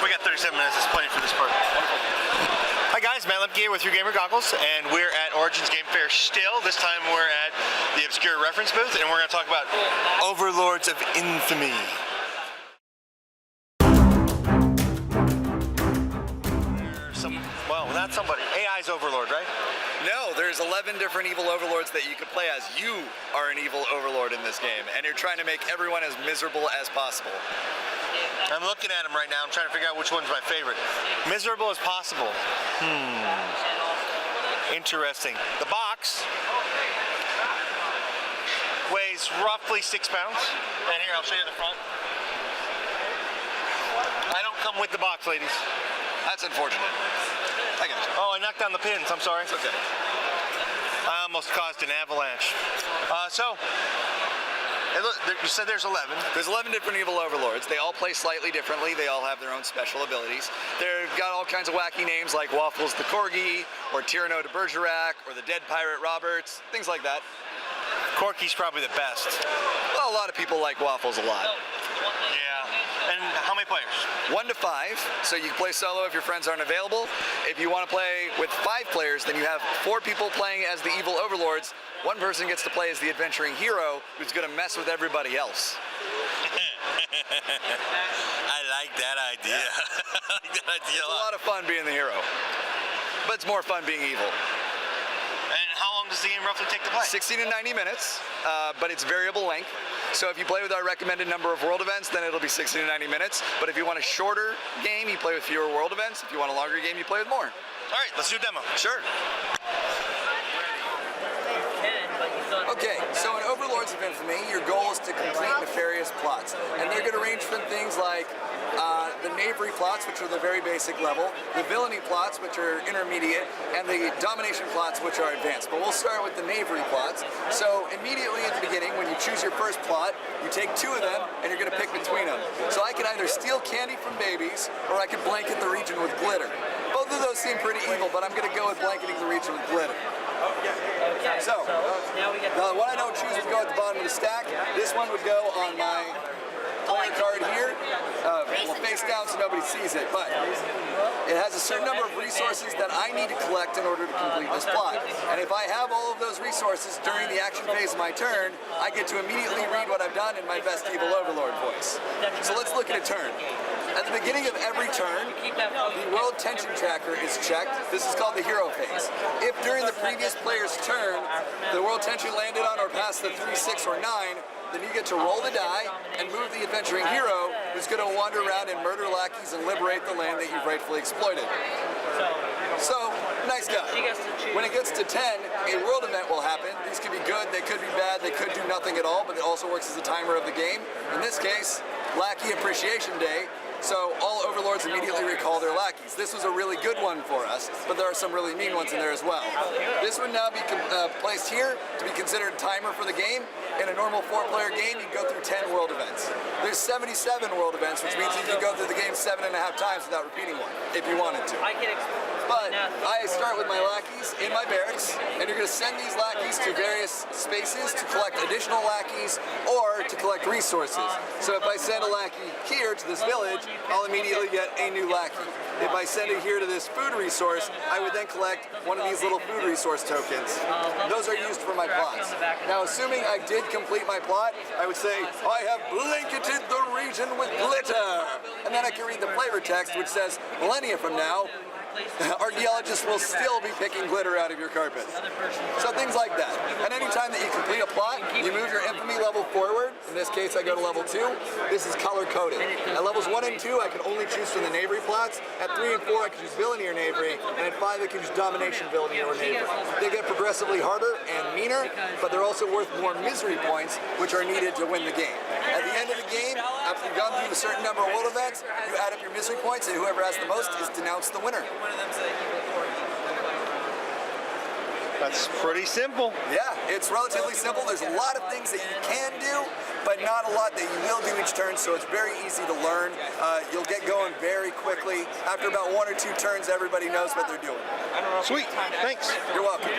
We got 37 minutes. It's plenty for this part. Hi guys, Matt Lemke here with Your Gamer Goggles, and we're at Origins Game Fair still. This time we're at the Obscur Reference booth, and we're going to talk about Overlords of Infamy. Well, not somebody. AI's Overlord, right? No, there's 11 different evil overlords that you could play as. You are an evil overlord in this game, and you're trying to make everyone as miserable as possible. I'm looking at them right now. I'm trying to figure out which one's my favorite. Miserable as possible. Interesting. The box weighs roughly 6 pounds. And here, I'll show you the front. I don't come with the box, ladies. That's unfortunate. I got you. Oh, I knocked down the pins. I'm sorry. It's okay. I almost caused an avalanche. You said there's 11. There's 11 different evil overlords. They all play slightly differently. They all have their own special abilities. They've got all kinds of wacky names like Waffles the Corgi, or Tyranno de Bergerac, or the Dead Pirate Roberts, things like that. Corky's probably the best. Well, a lot of people like Waffles a lot. Yeah. And how many players? 1 to 5, so you can play solo if your friends aren't available. If you want to play with 5 players, then you have 4 people playing as the evil overlords. 1 person gets to play as the adventuring hero, who's going to mess with everybody else. I like that idea. Yeah. I like that idea It's a lot of fun being the hero, but it's more fun being evil. And how long does the game roughly take to play? 60 to 90 minutes, but it's variable length. So if you play with our recommended number of world events, then it'll be 60 to 90 minutes. But if you want a shorter game, you play with fewer world events. If you want a longer game, you play with more. All right, let's do a demo. Sure. Okay, so in Overlords of Infamy, your goal is to complete nefarious plots. And they're going to range from things like the knavery plots, which are the very basic level, the villainy plots, which are intermediate, and the domination plots, which are advanced. But we'll start with the knavery plots. So immediately at the beginning, when you choose your first plot, you take 2 of them, and you're going to pick between them. So I can either steal candy from babies, or I can blanket the region with glitter. Both of those seem pretty evil, but I'm going to go with blanketing the region with glitter. So, the one I don't choose would go at the bottom of the stack. This one would go on my playing card here. Well, face down so nobody sees it, but it has a certain number of resources that I need to collect in order to complete this plot. And if I have all of those resources during the action phase of my turn, I get to immediately read what I've done in my best evil overlord voice. So let's look at a turn. At the beginning of every turn, the world tension tracker is checked. This is called the hero phase. If during the previous player's turn, the world tension landed on or passed the 3, 6, or 9, then you get to roll the die and move the adventuring hero, who's going to wander around and murder lackeys and liberate the land that you've rightfully exploited. So, nice guy. When it gets to 10, a world event will happen. These could be good, they could be bad, they could do nothing at all, but it also works as a timer of the game. In this case, Lackey Appreciation Day. So all overlords immediately recall their lackeys. This was a really good one for us, but there are some really mean ones in there as well. This would now be placed here to be considered a timer for the game. In a normal 4-player game, you go through 10 world events. There's 77 world events, which means you can go through the game 7.5 times without repeating one, if you wanted to. But I start with my lackeys in my barracks, and you're going to send these lackeys to various spaces to collect additional lackeys or to collect resources. So if I send a lackey here to this village, I'll immediately get a new lackey. If I send it here to this food resource, I would then collect one of these little food resource tokens. Those are used for my plots. Now, assuming I did complete my plot, I would say, I have blanketed the region with glitter. And then I can read the flavor text, which says, millennia from now, archaeologists will still be picking glitter out of your carpet. So things like that. And anytime that you complete a plot, you move your infamy level forward. In this case, I go to level 2. This is color-coded. At levels 1 and 2, I can only choose from the knavery plots. At 3 and 4, I can choose villainy or knavery. And at 5, I can choose domination, villainy, or knavery. They get progressively harder and meaner, but they're also worth more misery points, which are needed to win the game. At the end of the game, after you've gone through a certain number of world events, you add up your misery points, and whoever has the most is denounced the winner. That's pretty simple. Yeah, it's relatively simple. There's a lot of things that you can do, but not a lot that you will do each turn, so it's very easy to learn. You'll get going very quickly. After about 1 or 2 turns, everybody knows what they're doing. Sweet, thanks. You're welcome.